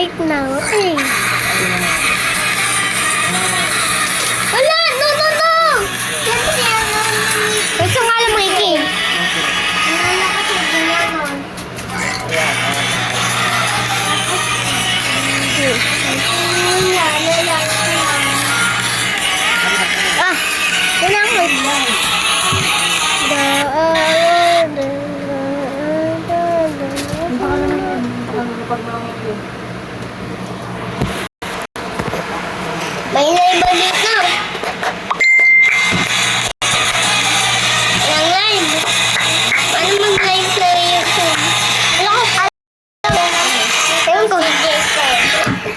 Bike na, okay. Wala! No! Gusto nga lang makikin. Wala kasi ginanon. Wala ko. May naibalik na. Live. Ano mag-live sa YouTube? Ewan ko.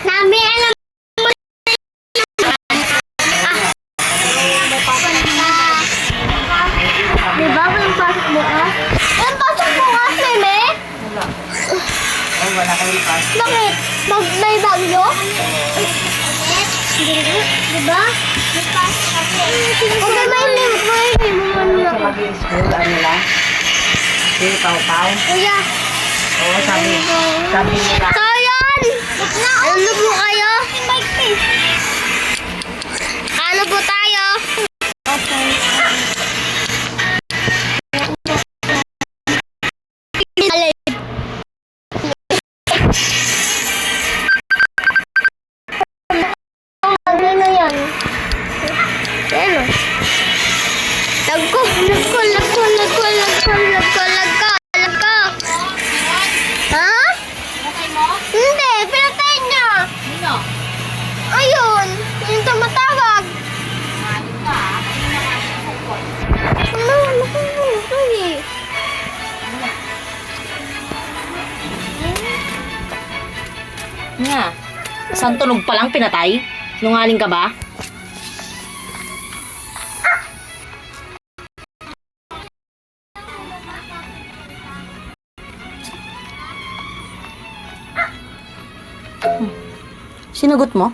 Nabi, alam mo. Diba? Walang pasok bukas? Walang pasok bukas, Meme? Wala kayo pasok. Bakit? May bagyo? Diba? Okay, may link. Sa mag-i-school, ano lang? Si Pau-Pau? Kuya. Oo, sabi nila. So, yan! Ano po kayo? Ano po tayo? Okay. Ano yan? Ano? Lagko. Ha? Hindi, pinatay niya. Ayun, yung tumatawag. Nga. Isang tunog pa lang pinatay? Nungaling ka ba? Sinagot mo?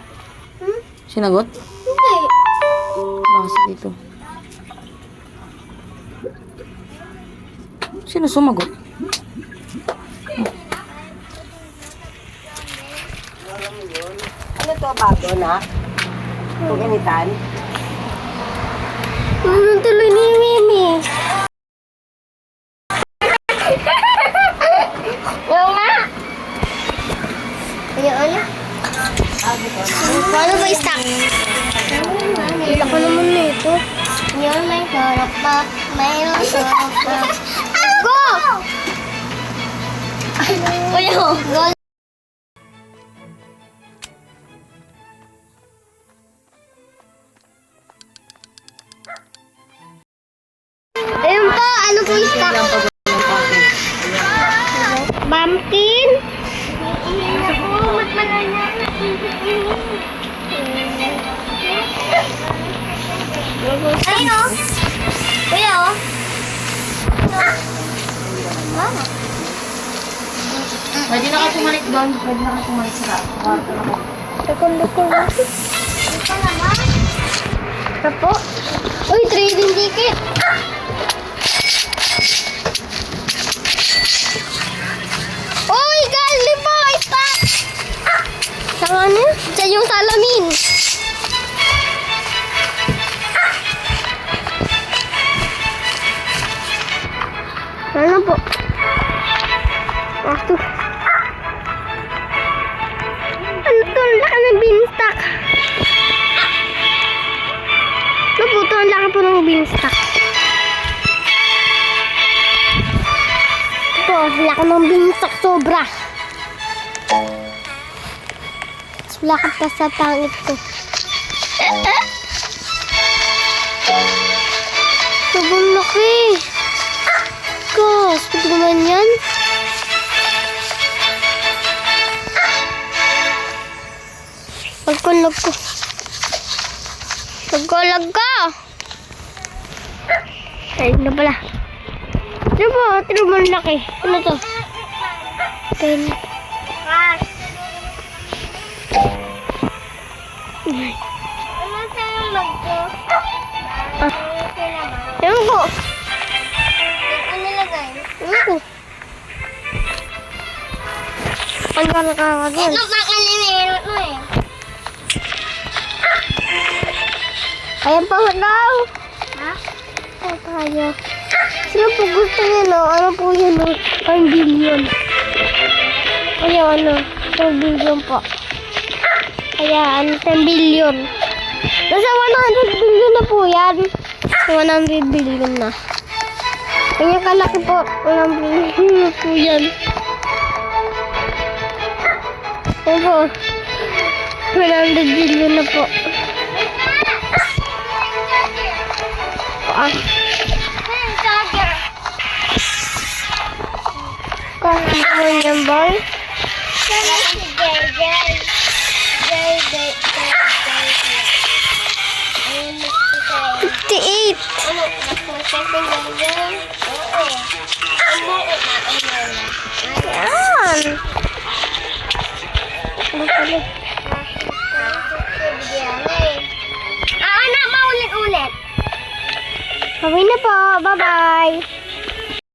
Sinagot? Hindi. Baka dito. Sino sumagot? Ano to, bago na? Paganitan? Ano tuloy ni Mimi? Oo nga. Ayun. Paano ba i-stack? Hila ko naman na ito. Yun, may sarap pa. Mayroon sarap pa. Go! Go! Ayun po, ano po i-stack? Bumpkin? Ayun o. Kuya o. Pwede na ka tumalik doon. Pwede na ka tumalik sa kwarto na ko. Dukong. Ito naman. Ito po. Uy, trading ticket. Uy, gali po. Stop. Saan ano? Sa yung salamin. Ano po? Ito. Ano to? Ang laki ng beanstalk. Ano po to? Ang laki po ng beanstalk. Ito, ang laki ng beanstalk. Sobra. Laki pa sa pangit ko. Sobrang laki. Gosh, ito naman yan. Pagkulag ko. Ay, na pala. Ito po, ito naman laki. Ano to? Pen. Ano sa'yo magko? Ewan ko. Ano nilagay? Ewan ko. Ang gano'n ka doon? Ano pa Ayan pa daw. Ha? Oh, tayo. Sino po gusto niya, no? Ano po yun, no? 1 billion. Ayan, ano? 1 billion po. Ayan, 10 billion. Nasa 100 billion na po yan. 100 billion na. Kanya kalaki po. 100 billion na po yan. Opo. 100 billion na po. Kaya mo yan, boy? Sana si Jay. Jay. 58. Ano? Yan. Anak, maulit-ulit. Kami na po. Bye-bye.